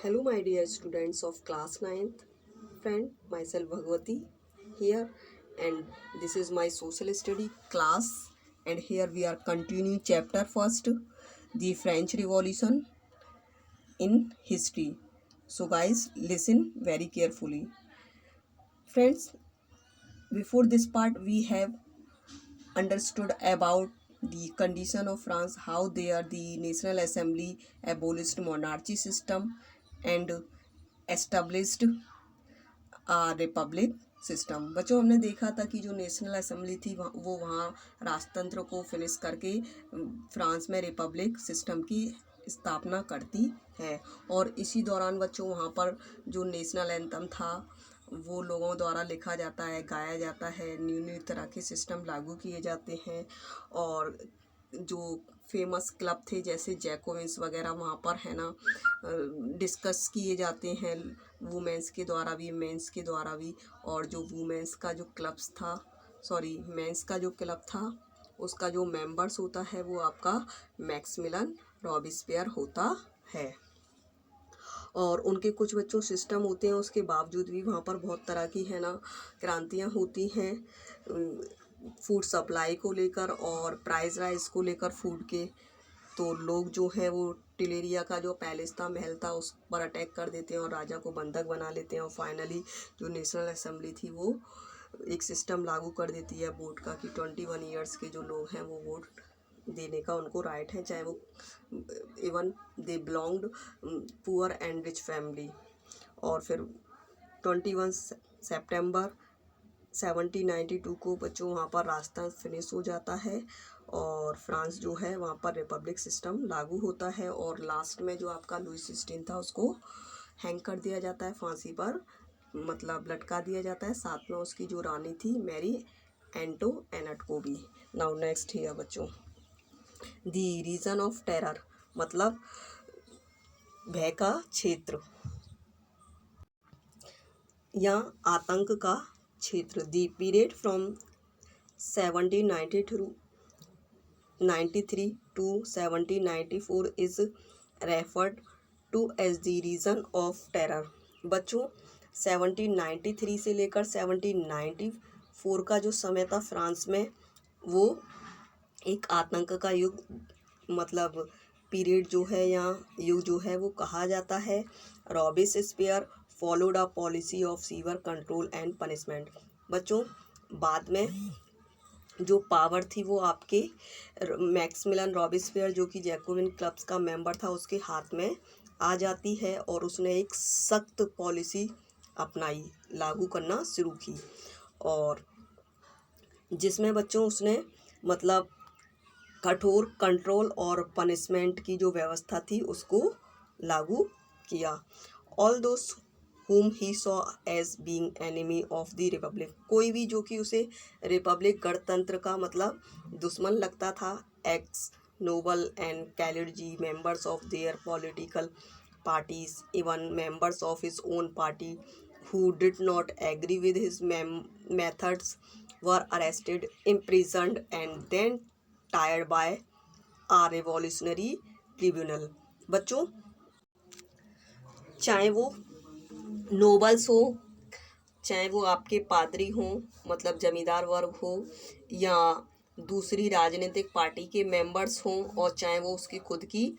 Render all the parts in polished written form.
Hello, my dear students of class 9th. Friend, myself Bhagwati here, and this is my social study class. And here we are continuing chapter first, the French Revolution in history. So, guys, listen very carefully. Friends, before this part, we have understood about the condition of France, how there the National Assembly abolished monarchy system and established Republic system. बच्चों, हमने देखा था कि जो national assembly थी वो वहाँ राजतंत्र को फिनिश करके फ्रांस में रिपब्लिक सिस्टम की स्थापना करती है। और इसी दौरान बच्चों वहाँ पर जो नेशनल एंथम था वो लोगों द्वारा लिखा जाता है, गाया जाता है, न्यू न्यू तरह के सिस्टम लागू किए जाते हैं। और जो फेमस क्लब थे जैसे जैकोबिन्स वगैरह वहाँ पर है ना डिस्कस किए जाते हैं, वुमेंस के द्वारा भी, मेंस के द्वारा भी। और जो वुमेंस का जो क्लब्स था, सॉरी मेंस का जो क्लब था, उसका जो मेंबर्स होता है वो आपका मैक्सिमिलियन रॉबेस्पियर होता है। और उनके कुछ बच्चों सिस्टम होते हैं, उसके बावजूद भी वहाँ पर बहुत तरह की है ना क्रांतियाँ होती हैं, फूड सप्लाई को लेकर और प्राइस राइज को लेकर फूड के। तो लोग जो है वो टिलेरिया का जो पैलेस था, महल था, उस पर अटैक कर देते हैं और राजा को बंधक बना लेते हैं। और फाइनली जो नेशनल असेंबली थी वो एक सिस्टम लागू कर देती है वोट का कि 21 ईयर्स के जो लोग हैं वो वोट देने का उनको राइट है, चाहे वो even they belonged poor and rich family. और फिर 21 सितंबर 1792 को बच्चों वहाँ पर रास्ता फिनिश हो जाता है और फ्रांस जो है वहाँ पर रिपब्लिक सिस्टम लागू होता है। और लास्ट में जो आपका लुइस 16 था उसको हैंग कर दिया जाता है, फांसी पर मतलब लटका दिया जाता है। साथ में उसकी जो रानी थी मैरी एंटोइनेट को भी। नाउ नेक्स्ट है बच्चों दी रीजन ऑफ टेरर, मतलब भय का क्षेत्र या आतंक का क्षेत्र। The period from 1793 to 1794 is referred to as the region of terror. बच्चों 1793 से लेकर 1794 का जो समय था फ्रांस में, वो एक आतंक का युग मतलब पीरियड जो है या युग जो है वो कहा जाता है। Robespierre followed a policy of sewer control and punishment. बच्चों बाद में जो पावर थी वो आपके मैक्सिमिलियन रॉबेस्पियर जो कि जैकोबिन क्लब्स का मेंबर था उसके हाथ में आ जाती है और उसने एक सख्त पॉलिसी अपनाई, लागू करना शुरू की। और जिसमें बच्चों उसने मतलब कठोर कंट्रोल और पनिशमेंट की जो व्यवस्था थी उसको लागू किया। All those whom he saw as being enemy of the republic, कोई भी जो कि उसे रिपब्लिक गणतंत्र का मतलब दुश्मन लगता था, ex noble and clergy members of their political parties, even members of his own party who did not agree with his methods were arrested, imprisoned and then tried by a revolutionary tribunal। बच्चों चाहे वो nobles हो, चाहे वो आपके पादरी हों मतलब जमींदार वर्ग हो, या दूसरी राजनीतिक पार्टी के मेंबर्स हों, और चाहे वो उसकी खुद की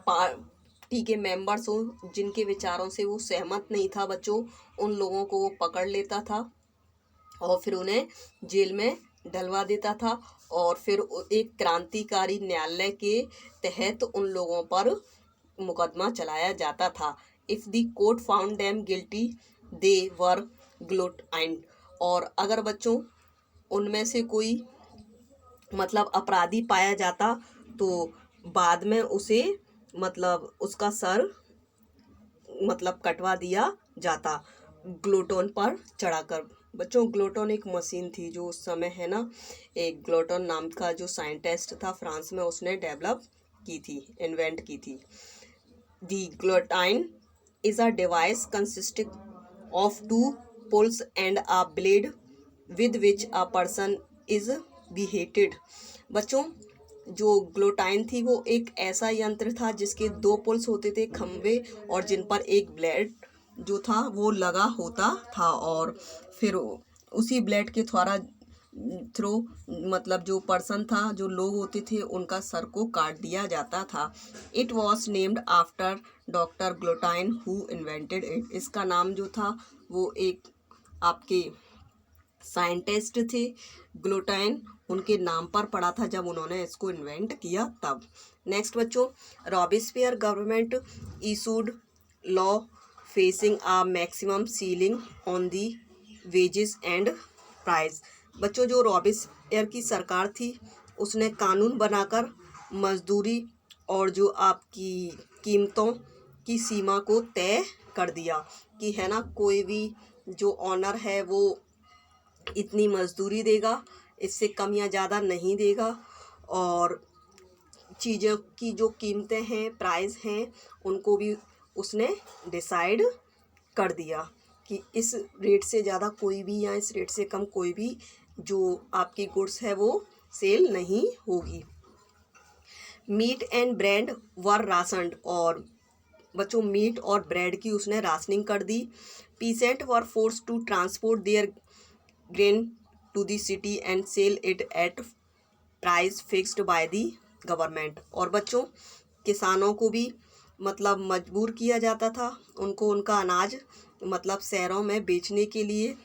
पार्टी के मेंबर्स हों जिनके विचारों से वो सहमत नहीं था, बच्चों उन लोगों को वो पकड़ लेता था और फिर उन्हें जेल में डलवा देता था। और फिर एक क्रांतिकारी न्यायालय के तहत उन लोगों पर मुकदमा चलाया जाता था। If the court found them guilty they were guillotined. और अगर बच्चों उनमें से कोई मतलब अपराधी पाया जाता तो बाद में उसे मतलब उसका सर मतलब कटवा दिया जाता ग्लोटोन पर चढ़ाकर। बच्चों ग्लोटोन एक मशीन थी जो उस समय है ना एक ग्लोटोन नाम का जो साइंटिस्ट था फ्रांस में, उसने डेवलप की थी, इन्वेंट की थी। दी ग्लोटाइन is a device consisting of two poles and a blade with which a person is beheaded। बच्चों जो ग्लोटाइन थी वो एक ऐसा यंत्र था जिसके 2 पुल्स होते थे, खंभे, और जिन पर एक ब्लेड जो था वो लगा होता था, और फिर उसी ब्लेड के थ्रो मतलब जो पर्सन था, जो लोग होते थे, उनका सर को काट दिया जाता था। It was named after doctor Guillotin who invented it. इसका नाम जो था वो एक आपके साइंटिस्ट थे ग्लोटाइन, उनके नाम पर पड़ा था जब उन्होंने इसको इन्वेंट किया तब। नेक्स्ट बच्चों, Robespierre government issued law facing a maximum ceiling on the wages and price. बच्चों, जो रॉबेस्पियर की सरकार थी उसने कानून बनाकर मजदूरी और जो आपकी कीमतों की सीमा को तय कर दिया कि है ना, कोई भी जो ऑनर है वो इतनी मजदूरी देगा, इससे कम या ज़्यादा नहीं देगा, और चीज़ों की जो कीमतें हैं, प्राइस हैं, उनको भी उसने डिसाइड कर दिया कि इस रेट से ज़्यादा कोई भी या इस रेट से कम कोई भी जो आपकी गुड्स है वो सेल नहीं होगी। Meat and bread were rationed, और बच्चों मीट और ब्रेड की उसने राशनिंग कर दी। Peasant were force to transport their grain to the city and sell it at price fixed by the government. और बच्चों, किसानों को भी मतलब मजबूर किया जाता था, उनको उनका अनाज मतलब शहरों में बेचने के लिए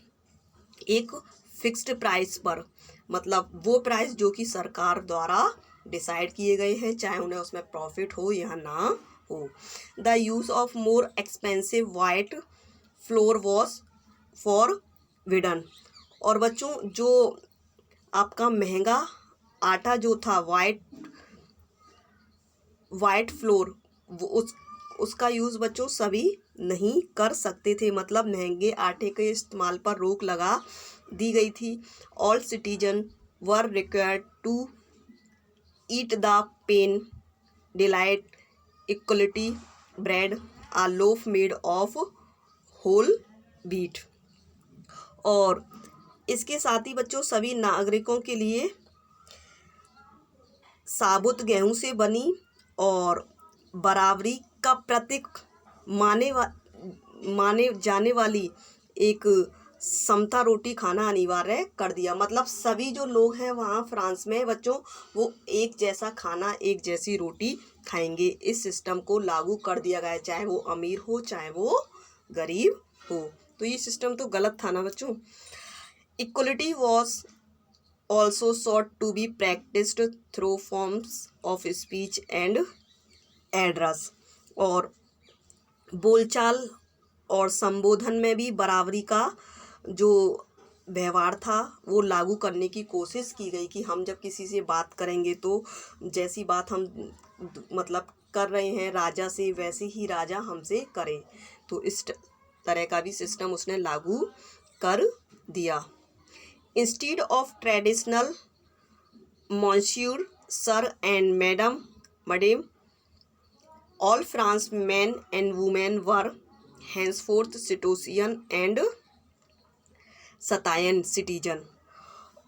एक फिक्स्ड प्राइस पर, मतलब वो प्राइस जो कि सरकार द्वारा डिसाइड किए गए हैं, चाहे उन्हें उसमें प्रॉफिट हो या ना हो। The use of more expensive white flour was forbidden. और बच्चों, जो आपका महंगा आटा जो था, वाइट फ्लोर, वो उसका यूज़ बच्चों सभी नहीं कर सकते थे, मतलब महंगे आटे के इस्तेमाल पर रोक लगा दी गई थी। All citizen were required to eat the pen delight equality bread a loaf made of whole wheat. और इसके साथ ही बच्चों सभी नागरिकों के लिए साबुत गेहूं से बनी और बराबरी का प्रतीक माने जाने वाली एक समता रोटी खाना अनिवार्य कर दिया। मतलब सभी जो लोग हैं वहाँ फ्रांस में बच्चों, वो एक जैसा खाना, एक जैसी रोटी खाएंगे। इस सिस्टम को लागू कर दिया गया है, चाहे वो अमीर हो चाहे वो गरीब हो। तो ये सिस्टम तो गलत था ना बच्चों। Equality was also sought to be practiced through forms of speech and address। और बोलचाल और संबोधन में भी बराबरी का जो व्यवहार था वो लागू करने की कोशिश की गई कि हम जब किसी से बात करेंगे तो जैसी बात हम मतलब कर रहे हैं राजा से, वैसे ही राजा हमसे करे। तो इस तरह का भी सिस्टम उसने लागू कर दिया। Instead of traditional monsieur, sir and madam, all France men and women were henceforth citoyen and citoyen citizen।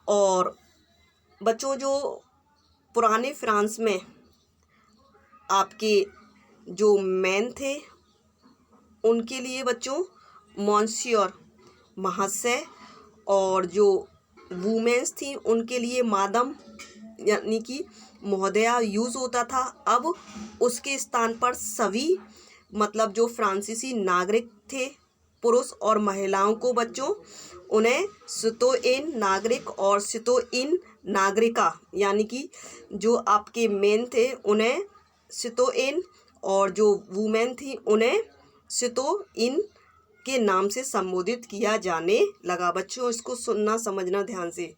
और बच्चों, जो पुराने फ्रांस में आपके जो मैन थे उनके लिए बच्चों मॉन्सियर महाशय, और जो वुमेन्स थी उनके लिए मादम यानी कि महोदया यूज़ होता था। अब उसके स्थान पर सभी मतलब जो फ्रांसीसी नागरिक थे, पुरुष और महिलाओं को बच्चों उन्हें सितोयेन नागरिक और सितोयिन नागरिका, यानी कि जो आपके मेन थे उन्हें सितोयेन और जो वुमेन थी उन्हें सितोयिन के नाम से संबोधित किया जाने लगा। बच्चों, इसको सुनना समझना ध्यान से।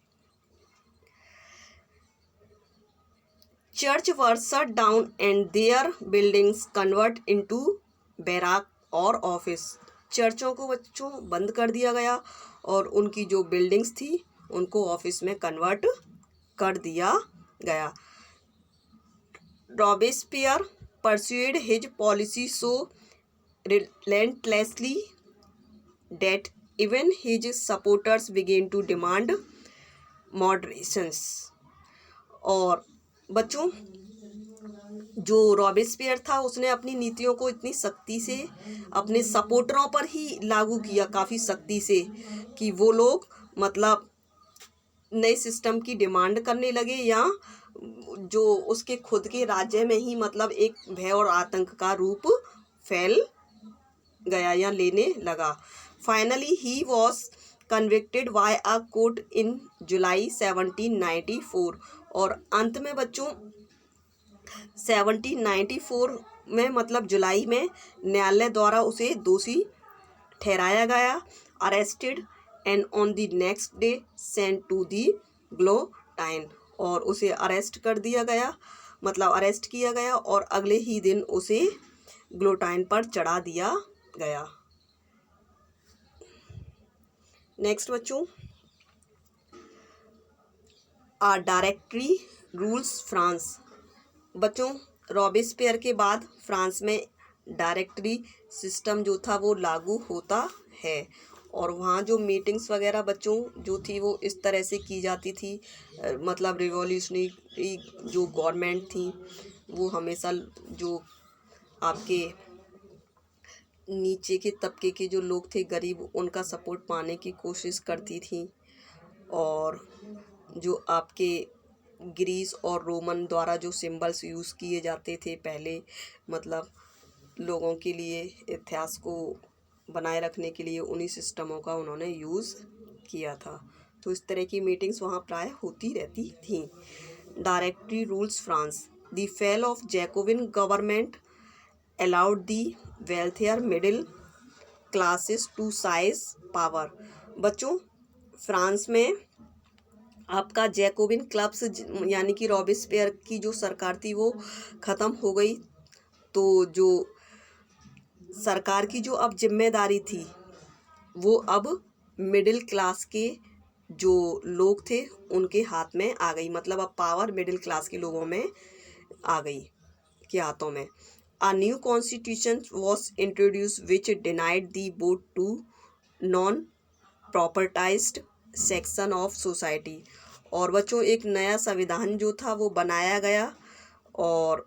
Church were shut down and their buildings convert into barrack और ऑफिस। चर्चों को बच्चों बंद कर दिया गया और उनकी जो बिल्डिंग्स थी उनको ऑफिस में कन्वर्ट कर दिया गया। Robespierre pursued his policy so relentlessly that even his supporters began to demand moderations। और बच्चों जो रॉबेस्पियर था उसने अपनी नीतियों को इतनी सख्ती से अपने सपोर्टरों पर ही लागू किया, काफ़ी सख्ती से, कि वो लोग मतलब नए सिस्टम की डिमांड करने लगे, या जो उसके खुद के राज्य में ही मतलब एक भय और आतंक का रूप फैल गया या लेने लगा। Finally he was convicted by a court in July 1794। और अंत में बच्चों 1794 में मतलब जुलाई में न्यायालय द्वारा उसे दोषी ठहराया गया, arrested and on the next day sent to the guillotine. और उसे अरेस्ट कर दिया गया, मतलब अरेस्ट किया गया, और अगले ही दिन उसे ग्लोटाइन पर चढ़ा दिया गया। नेक्स्ट बच्चों, आ डायरेक्टरी रूल्स फ्रांस। बच्चों रॉबेस्पियर के बाद फ्रांस में डायरेक्टरी सिस्टम जो था वो लागू होता है, और वहाँ जो मीटिंग्स वगैरह बच्चों जो थी वो इस तरह से की जाती थी, मतलब रिवॉल्यूशनरी जो गवर्नमेंट थी वो हमेशा जो आपके नीचे के तबके के जो लोग थे गरीब, उनका सपोर्ट पाने की कोशिश करती थी। और जो आपके ग्रीस और रोमन द्वारा जो सिंबल्स यूज़ किए जाते थे पहले, मतलब लोगों के लिए इतिहास को बनाए रखने के लिए, उन्हीं सिस्टमों का उन्होंने यूज़ किया था। तो इस तरह की मीटिंग्स वहाँ प्राय होती रहती थी। Directory rules France. The fell off Jacobian government allowed the wealthier middle classes to seize power। बच्चों फ्रांस में आपका जैकोबिन क्लब्स यानी कि रॉबेस्पियर की जो सरकार थी वो ख़त्म हो गई, तो जो सरकार की जो अब जिम्मेदारी थी वो अब मिडिल क्लास के जो लोग थे उनके हाथ में आ गई, मतलब अब पावर मिडिल क्लास के लोगों में आ गई, के हाथों में। A new constitution was introduced which denied the vote to non-propertized section of society। और बच्चों एक नया संविधान जो था वो बनाया गया, और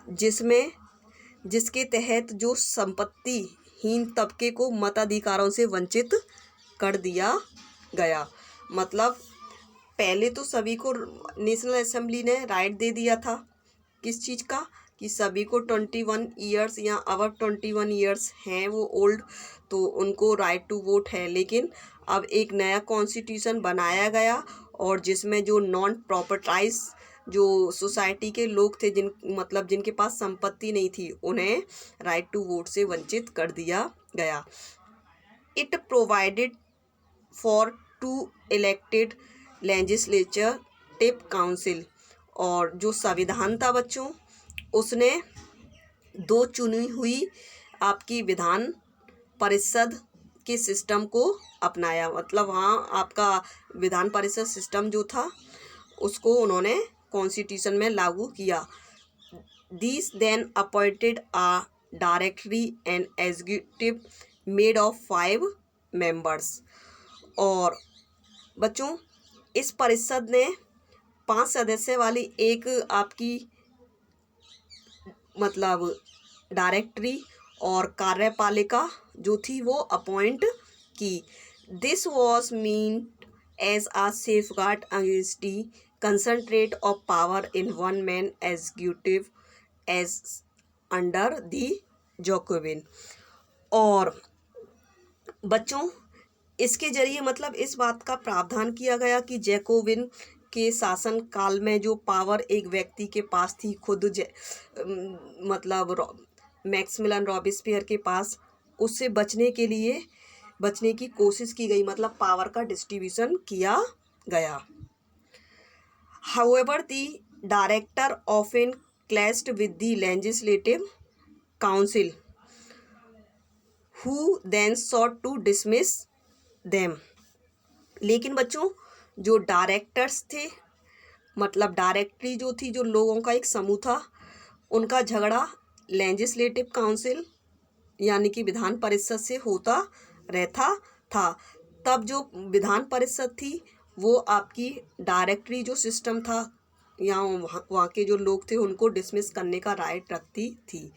जिसके तहत जो संपत्तिहीन तबके को मताधिकारों से वंचित कर दिया गया। मतलब पहले तो सभी को नेशनल असेंबली ने राइट दे दिया था, किस चीज़ का, कि सभी को 21 ईयर्स या अवर 21 ईयर्स हैं वो ओल्ड, तो उनको राइट टू वोट है। लेकिन अब एक नया कॉन्स्टिट्यूशन बनाया गया, और जिसमें जो नॉन प्रॉपर्टाइज जो सोसाइटी के लोग थे, जिनके पास संपत्ति नहीं थी, उन्हें राइट टू वोट से वंचित कर दिया गया। It provided for 2 elected legislative council. और जो संविधान था बच्चों उसने 2 चुनी हुई आपकी विधान परिषद के सिस्टम को अपनाया, मतलब वहाँ आपका विधान परिषद सिस्टम जो था उसको उन्होंने कॉन्स्टिट्यूशन में लागू किया। These then appointed a directory and executive made of 5 members। और बच्चों इस परिषद ने 5 सदस्य वाली एक आपकी मतलब डायरेक्टरी और कार्यपालिका जो थी वो अपॉइंट की। This was mean as a safeguard against the concentrate of power in one man executive as under the Jacobin. और बच्चों इसके जरिए मतलब इस बात का प्रावधान किया गया कि जैकोबिन के शासन काल में जो पावर एक व्यक्ति के पास थी, खुद मतलब मैक्सिमिलियन रॉबेस्पियर के पास, उससे बचने की कोशिश की गई, मतलब पावर का डिस्ट्रीब्यूशन किया गया। However, the director often clashed with the legislative council, who then sought to dismiss them। लेकिन बच्चों जो डायरेक्टर्स थे, मतलब डायरेक्टरी जो थी, जो लोगों का एक समूह था, उनका झगड़ा लेजिस्लेटिव काउंसिल यानी कि विधान परिषद से होता रहता था। तब जो विधान परिषद थी वो आपकी डायरेक्टरी जो सिस्टम था या वहाँ के जो लोग थे उनको डिसमिस करने का राइट रखती थी।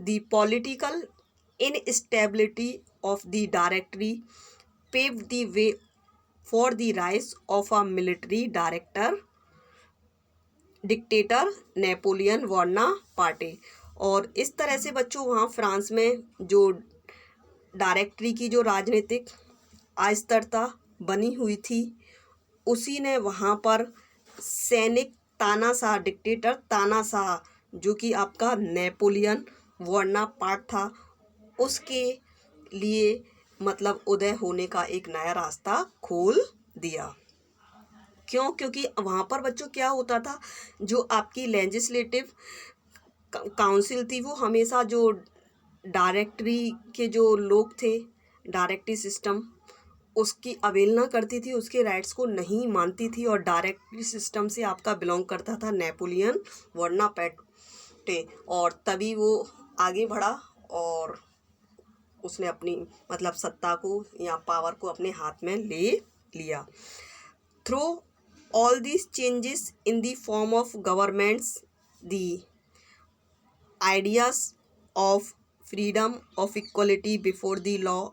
The political instability of the directory paved the way for the rise of a military dictator Napoleon Bonaparte. और इस तरह से बच्चों वहाँ फ्रांस में जो डायरेक्टरी की जो राजनीतिक अस्थिरता बनी हुई थी, उसी ने वहाँ पर सैनिक तानाशाह डिक्टेटर तानाशाह जो कि आपका नेपोलियन बोनापार्ट था, उसके लिए मतलब उदय होने का एक नया रास्ता खोल दिया। क्यों? क्योंकि वहाँ पर बच्चों क्या होता था, जो आपकी लेजिस्लेटिव काउंसिल थी वो हमेशा जो डायरेक्टरी के जो लोग थे, डायरेक्टरी सिस्टम उसकी अवहेलना करती थी, उसके राइट्स को नहीं मानती थी। और डायरेक्टरी सिस्टम से आपका बिलोंग करता था नेपोलियन बोनापार्टे, और तभी वो आगे बढ़ा और उसने अपनी मतलब सत्ता को या पावर को अपने हाथ में ले लिया। Through all these changes in the form of governments, the ideas of freedom, of equality before the law,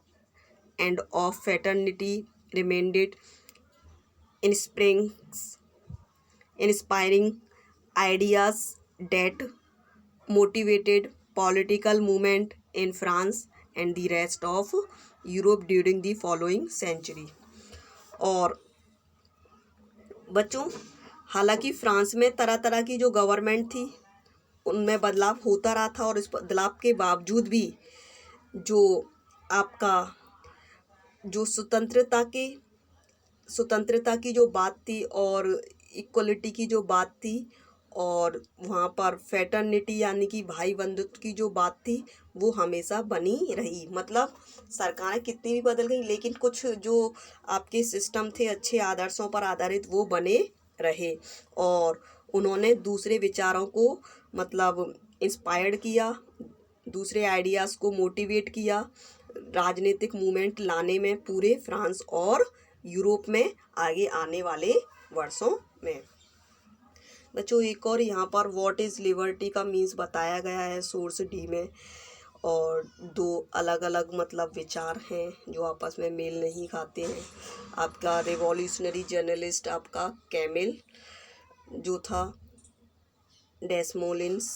and of fraternity remained inspiring ideas that motivated political movement in France and the rest of Europe during the following century। और बच्चों हालांकि France में तरह तरह की जो government थी उनमें बदलाव होता रहा था, और इस बदलाव के बावजूद भी जो आपका जो स्वतंत्रता की जो बात थी और इक्वलिटी की जो बात थी, और वहाँ पर फ्रेटर्निटी यानी कि भाई बंधुत्व की जो बात थी वो हमेशा बनी रही। मतलब सरकारें कितनी भी बदल गई लेकिन कुछ जो आपके सिस्टम थे अच्छे आदर्शों पर आधारित वो बने रहे, और उन्होंने दूसरे विचारों को मतलब इंस्पायर्ड किया, दूसरे आइडियाज़ को मोटिवेट किया राजनीतिक मूवमेंट लाने में पूरे फ्रांस और यूरोप में आगे आने वाले वर्षों में। बच्चों एक और यहाँ पर व्हाट इज़ लिबर्टी का मीन्स बताया गया है सोर्स डी में, और दो अलग अलग मतलब विचार हैं जो आपस में मेल नहीं खाते हैं। आपका रिवॉल्यूशनरी जर्नलिस्ट आपका कैमिल जो था डेसमोलिन्स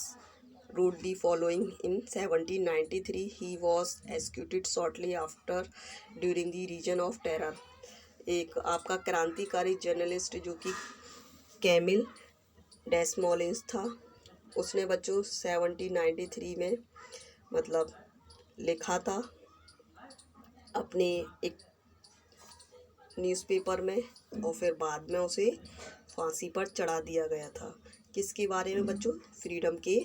wrote the following in 1793. He was executed shortly after during the Reign of Terror। एक आपका क्रांतिकारी जर्नलिस्ट जो कि कैमिल डेसमोलिन्स था, उसने बच्चों 1793 में मतलब लिखा था अपने एक न्यूज़पेपर में, और फिर बाद में उसे फांसी पर चढ़ा दिया गया था। किसके बारे में बच्चों? फ्रीडम के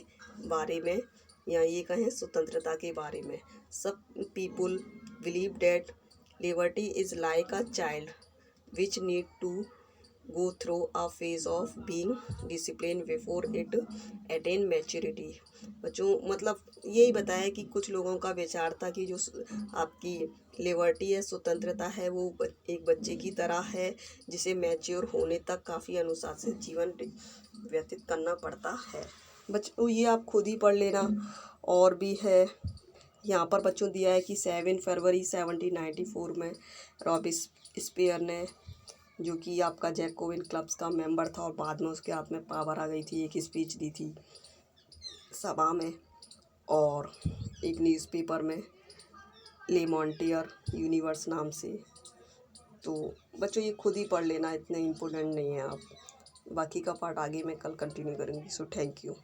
बारे में, या ये कहें स्वतंत्रता के बारे में। सब people believe that liberty is like a child which need to go through a phase of being discipline before it attain maturity. बच्चों मतलब यही बताया कि कुछ लोगों का विचार था कि जो आपकी लिबर्टी है, स्वतंत्रता है, वो एक बच्चे की तरह है जिसे मैच्योर होने तक काफ़ी अनुशासित जीवन व्यतीत करना पड़ता है। बच्चों ये आप खुद ही पढ़ लेना। और भी है यहाँ पर बच्चों दिया है कि 7 फरवरी 1794 में रॉबिस्पियर ने, जो कि आपका जैकोबिन क्लब्स का मेंबर था और बाद में उसके हाथ में पावर आ गई थी, एक स्पीच दी थी सभा में और एक न्यूज़पेपर में ले मॉन्टियर यूनिवर्स नाम से। तो बच्चों ये खुद ही पढ़ लेना, इतने इम्पोर्टेंट नहीं है। आप बाकी का पार्ट आगे मैं कल कंटिन्यू करूँगी। So thank you.